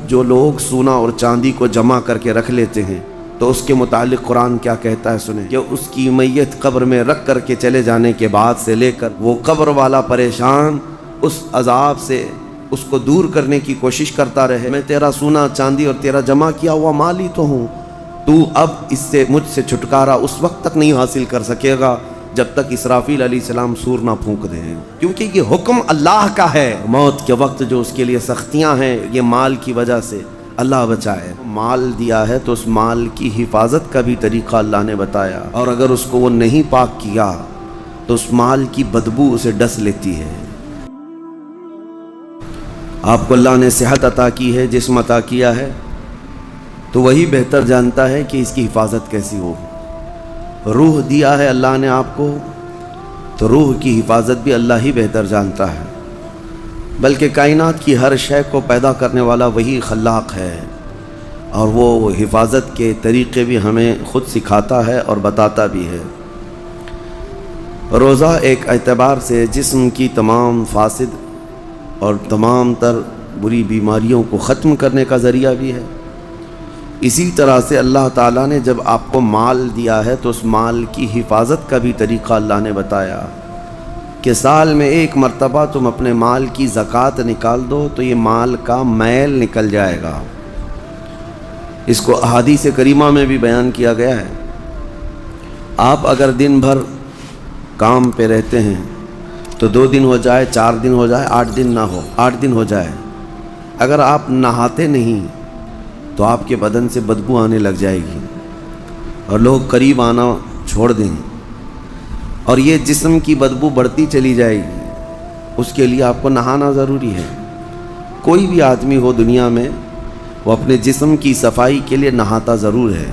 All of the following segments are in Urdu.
جو لوگ سونا اور چاندی کو جمع کر کے رکھ لیتے ہیں تو اس کے متعلق قرآن کیا کہتا ہے سنیں کہ اس کی میت قبر میں رکھ کر کے چلے جانے کے بعد سے لے کر وہ قبر والا پریشان اس عذاب سے اس کو دور کرنے کی کوشش کرتا رہے، میں تیرا سونا چاندی اور تیرا جمع کیا ہوا مال ہی تو ہوں، تو اب اس سے مجھ سے چھٹکارا اس وقت تک نہیں حاصل کر سکے گا جب تک اسرافیل علیہ السلام سور نہ پھونک دیں، کیونکہ یہ حکم اللہ کا ہے۔ موت کے وقت جو اس کے لیے سختیاں ہیں یہ مال کی وجہ سے، اللہ بچائے۔ مال دیا ہے تو اس مال کی حفاظت کا بھی طریقہ اللہ نے بتایا، اور اگر اس کو وہ نہیں پاک کیا تو اس مال کی بدبو اسے ڈس لیتی ہے۔ آپ کو اللہ نے صحت عطا کی ہے، جسم عطا کیا ہے، تو وہی بہتر جانتا ہے کہ اس کی حفاظت کیسی ہو۔ روح دیا ہے اللہ نے آپ کو، تو روح کی حفاظت بھی اللہ ہی بہتر جانتا ہے، بلکہ کائنات کی ہر شے کو پیدا کرنے والا وہی خلاق ہے، اور وہ حفاظت کے طریقے بھی ہمیں خود سکھاتا ہے اور بتاتا بھی ہے۔ روزہ ایک اعتبار سے جسم کی تمام فاسد اور تمام تر بری بیماریوں کو ختم کرنے کا ذریعہ بھی ہے۔ اسی طرح سے اللہ تعالیٰ نے جب آپ کو مال دیا ہے تو اس مال کی حفاظت کا بھی طریقہ اللہ نے بتایا کہ سال میں ایک مرتبہ تم اپنے مال کی زکوٰۃ نکال دو تو یہ مال کا میل نکل جائے گا۔ اس کو احادیث کریمہ میں بھی بیان کیا گیا ہے۔ آپ اگر دن بھر کام پہ رہتے ہیں تو 2 دن ہو جائے، 4 دن ہو جائے، 8 دن نہ ہو، 8 دن ہو جائے، اگر آپ نہاتے نہیں تو آپ کے بدن سے بدبو آنے لگ جائے گی اور لوگ قریب آنا چھوڑ دیں، اور یہ جسم کی بدبو بڑھتی چلی جائے گی۔ اس کے لیے آپ کو نہانا ضروری ہے۔ کوئی بھی آدمی ہو دنیا میں وہ اپنے جسم کی صفائی کے لیے نہاتا ضرور ہے،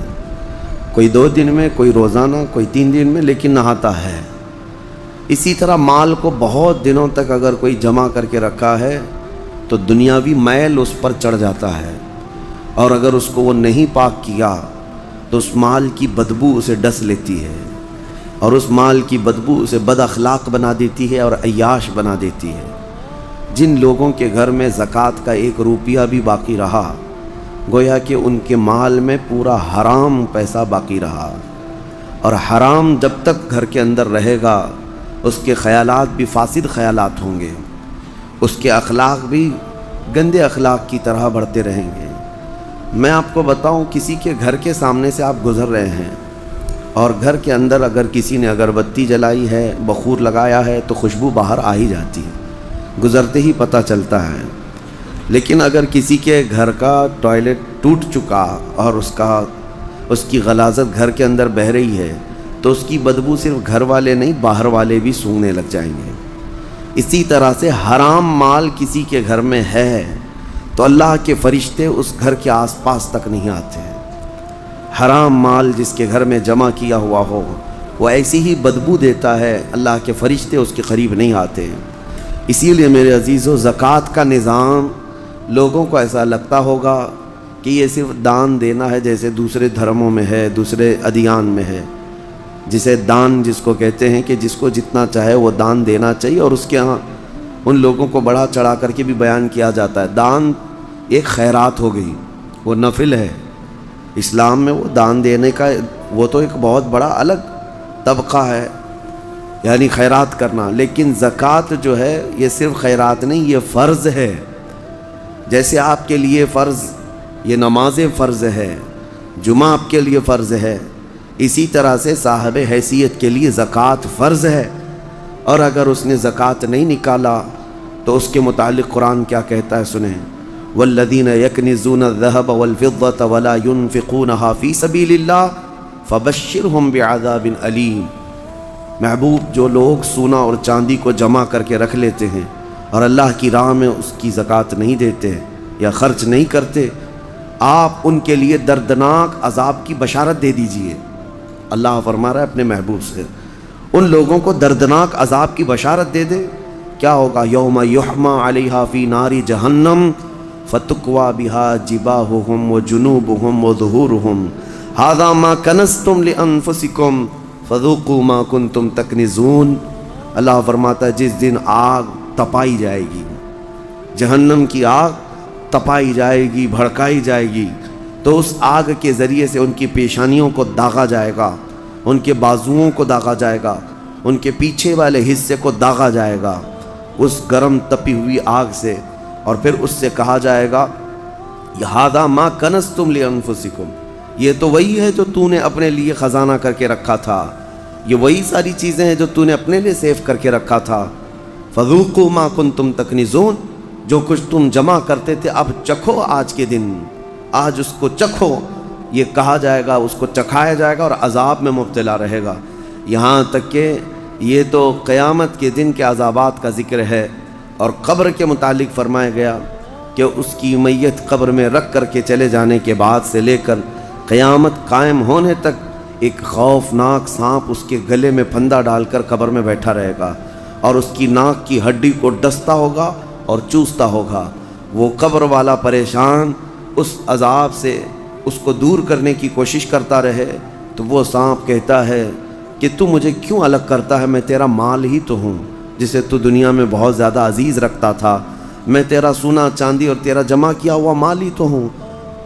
کوئی 2 دن میں، کوئی روزانہ، کوئی 3 دن میں، لیکن نہاتا ہے۔ اسی طرح مال کو بہت دنوں تک اگر کوئی جمع کر کے رکھا ہے تو دنیاوی میل اس پر چڑھ جاتا ہے، اور اگر اس کو وہ نہیں پاک کیا تو اس مال کی بدبو اسے ڈس لیتی ہے، اور اس مال کی بدبو اسے بد اخلاق بنا دیتی ہے اور عیاش بنا دیتی ہے۔ جن لوگوں کے گھر میں زکوٰۃ کا 1 روپیہ بھی باقی رہا، گویا کہ ان کے مال میں پورا حرام پیسہ باقی رہا، اور حرام جب تک گھر کے اندر رہے گا اس کے خیالات بھی فاسد خیالات ہوں گے، اس کے اخلاق بھی گندے اخلاق کی طرح بڑھتے رہیں گے۔ میں آپ کو بتاؤں، کسی کے گھر کے سامنے سے آپ گزر رہے ہیں اور گھر کے اندر اگر کسی نے اگربتی جلائی ہے، بخور لگایا ہے تو خوشبو باہر آ ہی جاتی ہے، گزرتے ہی پتہ چلتا ہے۔ لیکن اگر کسی کے گھر کا ٹوائلٹ ٹوٹ چکا اور اس کی غلاظت گھر کے اندر بہہ رہی ہے تو اس کی بدبو صرف گھر والے نہیں باہر والے بھی سونگنے لگ جائیں گے۔ اسی طرح سے حرام مال کسی کے گھر میں ہے تو اللہ کے فرشتے اس گھر کے آس پاس تک نہیں آتے۔ حرام مال جس کے گھر میں جمع کیا ہوا ہو وہ ایسی ہی بدبو دیتا ہے، اللہ کے فرشتے اس کے قریب نہیں آتے۔ اسی لیے میرے عزیزو، زکوٰۃ کا نظام لوگوں کو ایسا لگتا ہوگا کہ یہ صرف دان دینا ہے، جیسے دوسرے دھرموں میں ہے، دوسرے ادیان میں ہے، جسے دان جس کو کہتے ہیں کہ جس کو جتنا چاہے وہ دان دینا چاہیے، اور اس کے ہاں ان لوگوں کو بڑھا چڑھا کر کے بھی بیان کیا جاتا ہے۔ دان ایک خیرات ہو گئی، وہ نفل ہے۔ اسلام میں وہ دان دینے کا وہ تو ایک بہت بڑا الگ طبقہ ہے، یعنی خیرات کرنا، لیکن زکوٰۃ جو ہے یہ صرف خیرات نہیں، یہ فرض ہے۔ جیسے آپ کے لیے فرض یہ نماز فرض ہے، جمعہ آپ کے لیے فرض ہے، اسی طرح سے صاحب حیثیت کے لیے زکوٰۃ فرض ہے، اور اگر اس نے زکوٰۃ نہیں نکالا تو اس کے متعلق قرآن کیا کہتا ہے سنیں، والذین یکنزون الذهب والفضة ولا ينفقونها فی سبیل اللہ فبشرهم بعذاب علیم۔ محبوب، جو لوگ سونا اور چاندی کو جمع کر کے رکھ لیتے ہیں اور اللہ کی راہ میں اس کی زکوٰۃ نہیں دیتے یا خرچ نہیں کرتے، آپ ان کے لیے دردناک عذاب کی بشارت دے دیجئے۔ اللہ فرما رہا ہے اپنے محبوب سے، ان لوگوں کو دردناک عذاب کی بشارت دے دے۔ کیا ہوگا؟ یوم یحمى علیہا فی نار جہنم فتکوی بہا جباہہم وجنوبہم وظہورہم ھذا ما کنزتم لانفسکم فذوقوا ما کنتم تکنزون۔ اللہ فرماتا ہے جس دن آگ تپائی جائے گی، جہنم کی آگ تپائی جائے گی، بھڑکائی جائے گی، تو اس آگ کے ذریعے سے ان کی پیشانیوں کو داغا جائے گا، ان کے بازوؤں کو داغا جائے گا، ان کے پیچھے والے حصے کو داغا جائے گا اس گرم تپی ہوئی آگ سے، اور پھر اس سے کہا جائے گا ھذا ما کنزتم لانفسکم، یہ تو وہی ہے جو تو نے اپنے لیے خزانہ کر کے رکھا تھا، یہ وہی ساری چیزیں ہیں جو تو نے اپنے لیے سیو کر کے رکھا تھا، فذوقوا ما کنتم تکنزون، جو کچھ تم جمع کرتے تھے اب چکھو آج کے دن، آج اس کو چکھو، یہ کہا جائے گا، اس کو چکھایا جائے گا اور عذاب میں مبتلا رہے گا، یہاں تک کہ یہ تو قیامت کے دن کے عذابات کا ذکر ہے۔ اور قبر کے متعلق فرمایا گیا کہ اس کی میت قبر میں رکھ کر کے چلے جانے کے بعد سے لے کر قیامت قائم ہونے تک ایک خوفناک سانپ اس کے گلے میں پھندا ڈال کر قبر میں بیٹھا رہے گا، اور اس کی ناک کی ہڈی کو ڈستا ہوگا اور چوستا ہوگا۔ وہ قبر والا پریشان اس عذاب سے اس کو دور کرنے کی کوشش کرتا رہے، تو وہ سانپ کہتا ہے کہ تو مجھے کیوں الگ کرتا ہے، میں تیرا مال ہی تو ہوں جسے تو دنیا میں بہت زیادہ عزیز رکھتا تھا، میں تیرا سونا چاندی اور تیرا جمع کیا ہوا مال ہی تو ہوں،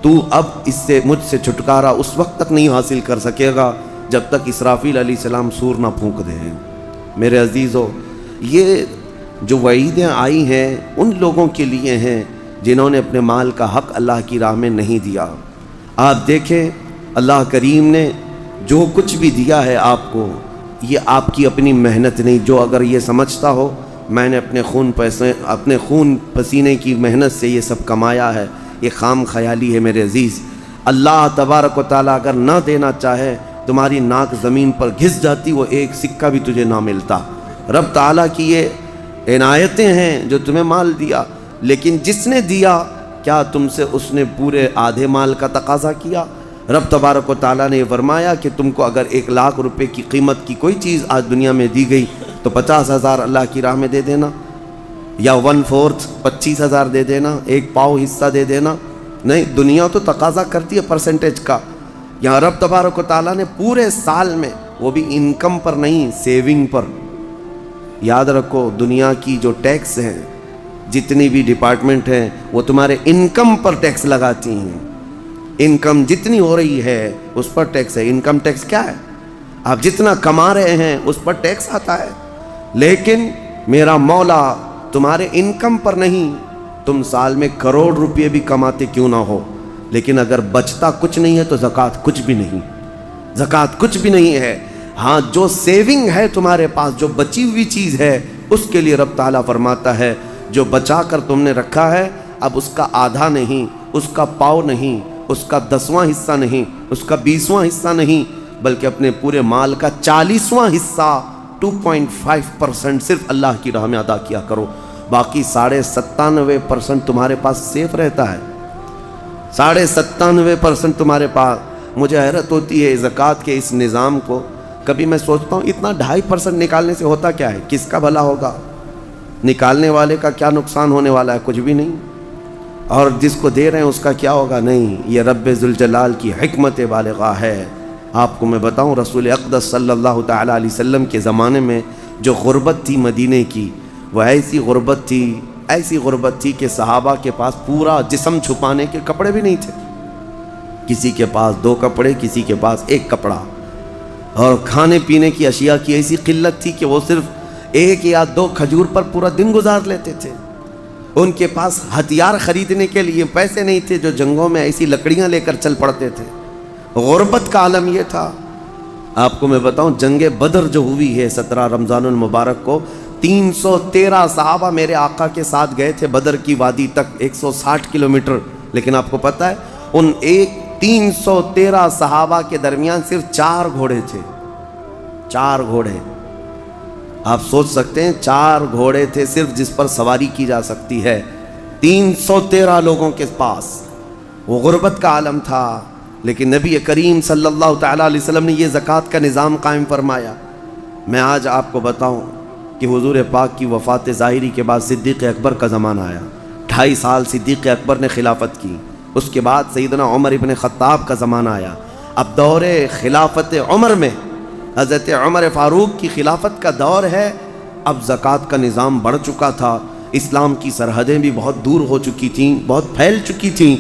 تو اب اس سے مجھ سے چھٹکارا اس وقت تک نہیں حاصل کر سکے گا جب تک اسرافیل علیہ السلام سور نہ پھونک دیں۔ میرے عزیزو، یہ جو وعیدیں آئی ہیں ان لوگوں کے لیے ہیں جنہوں نے اپنے مال کا حق اللہ کی راہ میں نہیں دیا۔ آپ دیکھیں اللہ کریم نے جو کچھ بھی دیا ہے آپ کو، یہ آپ کی اپنی محنت نہیں، جو اگر یہ سمجھتا ہو میں نے اپنے خون پسینے کی محنت سے یہ سب کمایا ہے، یہ خام خیالی ہے میرے عزیز۔ اللہ تبارک و تعالیٰ اگر نہ دینا چاہے تمہاری ناک زمین پر گھس جاتی، وہ ایک سکہ بھی تجھے نہ ملتا۔ رب تعالیٰ کی یہ عنایتیں ہیں جو تمہیں مال دیا، لیکن جس نے دیا کیا تم سے اس نے پورے آدھے مال کا تقاضا کیا؟ رب تبارک و تعالیٰ نے یہ فرمایا کہ تم کو اگر 1,00,000 روپے کی قیمت کی کوئی چیز آج دنیا میں دی گئی تو 50,000 اللہ کی راہ میں دے دینا، یا 1/4 25,000 دے دینا، 1 پاؤ حصہ دے دینا۔ نہیں، دنیا تو تقاضا کرتی ہے پرسنٹیج کا، یہاں رب تبارک و تعالیٰ نے پورے سال میں، وہ بھی انکم پر نہیں، سیونگ پر۔ یاد رکھو دنیا کی جو ٹیکس ہیں، جتنی بھی ڈپارٹمنٹ ہیں، وہ تمہارے انکم پر ٹیکس لگاتی ہیں، انکم جتنی ہو رہی ہے اس پر ٹیکس ہے۔ انکم ٹیکس کیا ہے؟ آپ جتنا کما رہے ہیں اس پر ٹیکس آتا ہے، لیکن میرا مولا تمہارے انکم پر نہیں، تم سال میں کروڑ روپے بھی کماتے کیوں نہ ہو، لیکن اگر بچتا کچھ نہیں ہے تو زکوٰۃ کچھ بھی نہیں، زکوٰۃ کچھ بھی نہیں ہے۔ ہاں، جو سیونگ ہے تمہارے پاس، جو بچی ہوئی چیز ہے، اس کے لیے رب تعالیٰ فرماتا ہے جو بچا کر تم نے رکھا ہے، اب اس کا آدھا نہیں، اس کا پاؤ نہیں، اس کا 10واں حصہ نہیں، اس کا 20واں حصہ نہیں، بلکہ اپنے پورے مال کا 40واں حصہ 2.5% صرف اللہ کی راہ میں ادا کیا کرو، باقی 97.5% تمہارے پاس سیف رہتا ہے، 97.5% تمہارے پاس۔ مجھے حیرت ہوتی ہے زکوٰۃ کے اس نظام کو، کبھی میں سوچتا ہوں اتنا 2.5% نکالنے سے ہوتا کیا ہے، کس کا بھلا ہوگا، نکالنے والے کا کیا نقصان ہونے والا ہے، کچھ بھی نہیں، اور جس کو دے رہے ہیں اس کا کیا ہوگا، نہیں۔ یہ رب ذوالجلال کی حکمت بالغہ ہے۔ آپ کو میں بتاؤں، رسول اقدس صلی اللہ تعالیٰ علیہ وسلم کے زمانے میں جو غربت تھی مدینے کی، وہ ایسی غربت تھی کہ صحابہ کے پاس پورا جسم چھپانے کے کپڑے بھی نہیں تھے، کسی کے پاس 2 کپڑے، کسی کے پاس 1 کپڑا، اور کھانے پینے کی اشیاء کی ایسی قلت تھی کہ وہ صرف 1 یا 2 کھجور پر پورا دن گزار لیتے تھے۔ ان کے پاس ہتھیار خریدنے کے لیے پیسے نہیں تھے، جو جنگوں میں ایسی لکڑیاں لے کر چل پڑتے تھے۔ غربت کا عالم یہ تھا۔ آپ کو میں بتاؤں، جنگ بدر جو ہوئی ہے 17 رمضان المبارک کو، 313 صحابہ میرے آقا کے ساتھ گئے تھے بدر کی وادی تک، 160 کلومیٹر، لیکن آپ کو پتہ ہے ان 313 صحابہ کے درمیان صرف 4 گھوڑے تھے، 4 گھوڑے۔ آپ سوچ سکتے ہیں 4 گھوڑے تھے صرف جس پر سواری کی جا سکتی ہے 313 لوگوں کے پاس۔ وہ غربت کا عالم تھا، لیکن نبی کریم صلی اللہ تعالیٰ علیہ وسلم نے یہ زکوٰۃ کا نظام قائم فرمایا۔ میں آج آپ کو بتاؤں کہ حضور پاک کی وفات ظاہری کے بعد صدیق اکبر کا زمانہ آیا، 2.5 سال صدیق اکبر نے خلافت کی، اس کے بعد سیدنا عمر ابن خطاب کا زمانہ آیا۔ اب دور خلافت عمر میں حضرت عمر فاروق کی خلافت کا دور ہے۔ اب زکوٰۃ کا نظام بڑھ چکا تھا، اسلام کی سرحدیں بھی بہت دور ہو چکی تھیں، بہت پھیل چکی تھیں۔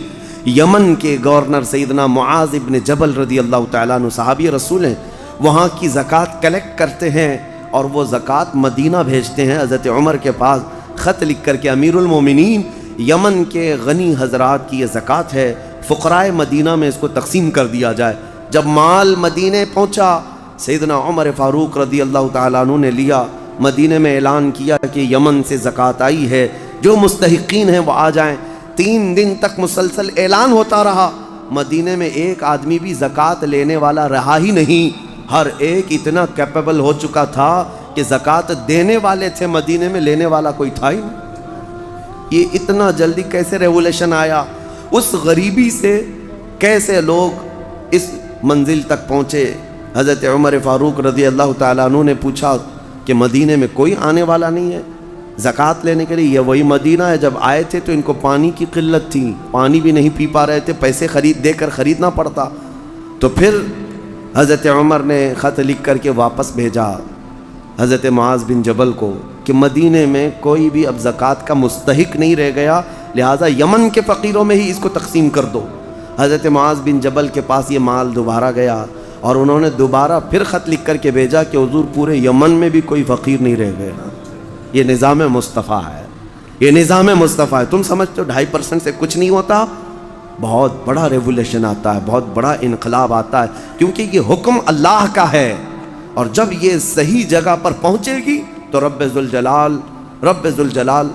یمن کے گورنر سیدنا معاذ ابن جبل رضی اللہ تعالیٰ عنہ صحابی رسول ہیں، وہاں کی زکوٰۃ کلیکٹ کرتے ہیں اور وہ زکوٰۃ مدینہ بھیجتے ہیں حضرت عمر کے پاس خط لکھ کر کے، امیر المومنین یمن کے غنی حضرات کی یہ زکوٰۃ ہے، فقرائے مدینہ میں اس کو تقسیم کر دیا جائے۔ جب مال مدینے پہنچا، سیدنا عمر فاروق رضی اللہ تعالیٰ عنہ نے لیا، مدینے میں اعلان کیا کہ یمن سے زکوٰۃ آئی ہے، جو مستحقین ہیں وہ آ جائیں۔ 3 دن تک مسلسل اعلان ہوتا رہا، مدینے میں ایک آدمی بھی زکوٰۃ لینے والا رہا ہی نہیں۔ ہر ایک اتنا کیپیبل ہو چکا تھا کہ زکوٰۃ دینے والے تھے، مدینے میں لینے والا کوئی تھا ہی نہیں۔ یہ اتنا جلدی کیسے ریولوشن آیا؟ اس غریبی سے کیسے لوگ اس منزل تک پہنچے؟ حضرت عمر فاروق رضی اللہ تعالیٰ عنہ نے پوچھا کہ مدینے میں کوئی آنے والا نہیں ہے زکوٰۃ لینے کے لیے؟ یہ وہی مدینہ ہے، جب آئے تھے تو ان کو پانی کی قلت تھی، پانی بھی نہیں پی پا رہے تھے، پیسے دے کر خریدنا پڑتا۔ تو پھر حضرت عمر نے خط لکھ کر کے واپس بھیجا حضرت معاذ بن جبل کو کہ مدینے میں کوئی بھی اب زکوٰۃ کا مستحق نہیں رہ گیا، لہٰذا یمن کے فقیروں میں ہی اس کو تقسیم کر دو۔ حضرت معاذ بن جبل کے پاس یہ مال دوبارہ گیا اور انہوں نے دوبارہ پھر خط لکھ کر کے بھیجا کہ حضور پورے یمن میں بھی کوئی فقیر نہیں رہ گیا۔ یہ نظام مصطفیٰ ہے، یہ نظام مصطفیٰ ہے۔ تم سمجھتے ہو 2.5% سے کچھ نہیں ہوتا؟ بہت بڑا ریولوشن آتا ہے، بہت بڑا انقلاب آتا ہے، کیونکہ یہ حکم اللہ کا ہے، اور جب یہ صحیح جگہ پر پہنچے گی تو رب ذوالجلال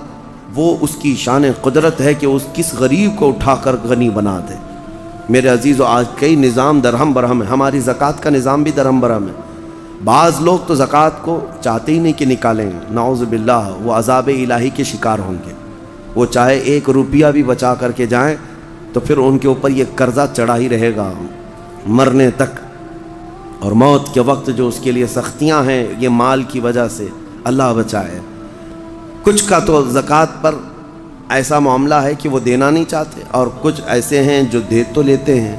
وہ اس کی شان قدرت ہے کہ اس کس غریب کو اٹھا کر غنی بنا دے۔ میرے عزیزو، آج کئی نظام درہم برہم ہے، ہماری زکوٰۃ کا نظام بھی درہم برہم ہے۔ بعض لوگ تو زکوٰۃ کو چاہتے ہی نہیں کہ نکالیں، نعوذ باللہ، وہ عذاب الہی کے شکار ہوں گے۔ وہ چاہے 1 روپیہ بھی بچا کر کے جائیں تو پھر ان کے اوپر یہ قرضہ چڑھا ہی رہے گا مرنے تک، اور موت کے وقت جو اس کے لیے سختیاں ہیں یہ مال کی وجہ سے، اللہ بچائے۔ کچھ کا تو زکوٰۃ پر ایسا معاملہ ہے کہ وہ دینا نہیں چاہتے، اور کچھ ایسے ہیں جو دے تو لیتے ہیں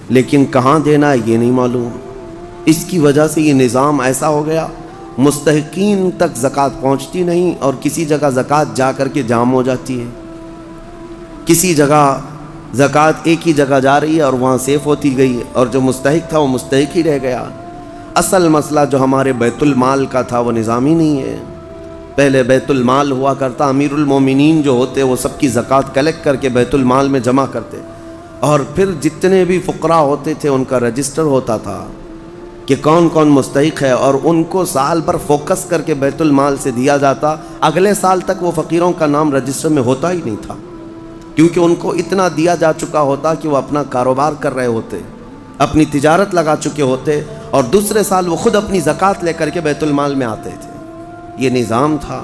لیکن کہاں دینا ہے یہ نہیں معلوم۔ اس کی وجہ سے یہ نظام ایسا ہو گیا، مستحقین تک زکوٰۃ پہنچتی نہیں، اور کسی جگہ زکوٰۃ جا کر کے جام ہو جاتی ہے، کسی جگہ زکوٰۃ ایک ہی جگہ جا رہی ہے اور وہاں سیف ہوتی گئی، اور جو مستحق تھا وہ مستحق ہی رہ گیا۔ اصل مسئلہ جو ہمارے بیت المال کا تھا وہ نظام ہی نہیں ہے۔ پہلے بیت المال ہوا کرتا، امیر المومنین جو ہوتے وہ سب کی زکوٰۃ کلیکٹ کر کے بیت المال میں جمع کرتے، اور پھر جتنے بھی فقراء ہوتے تھے ان کا رجسٹر ہوتا تھا کہ کون کون مستحق ہے، اور ان کو سال بھر فوکس کر کے بیت المال سے دیا جاتا۔ اگلے سال تک وہ فقیروں کا نام رجسٹر میں ہوتا ہی نہیں تھا، کیونکہ ان کو اتنا دیا جا چکا ہوتا کہ وہ اپنا کاروبار کر رہے ہوتے، اپنی تجارت لگا چکے ہوتے، اور دوسرے سال وہ خود اپنی زکوٰۃ لے کر کے بیت المال میں آتے تھے۔ یہ نظام تھا۔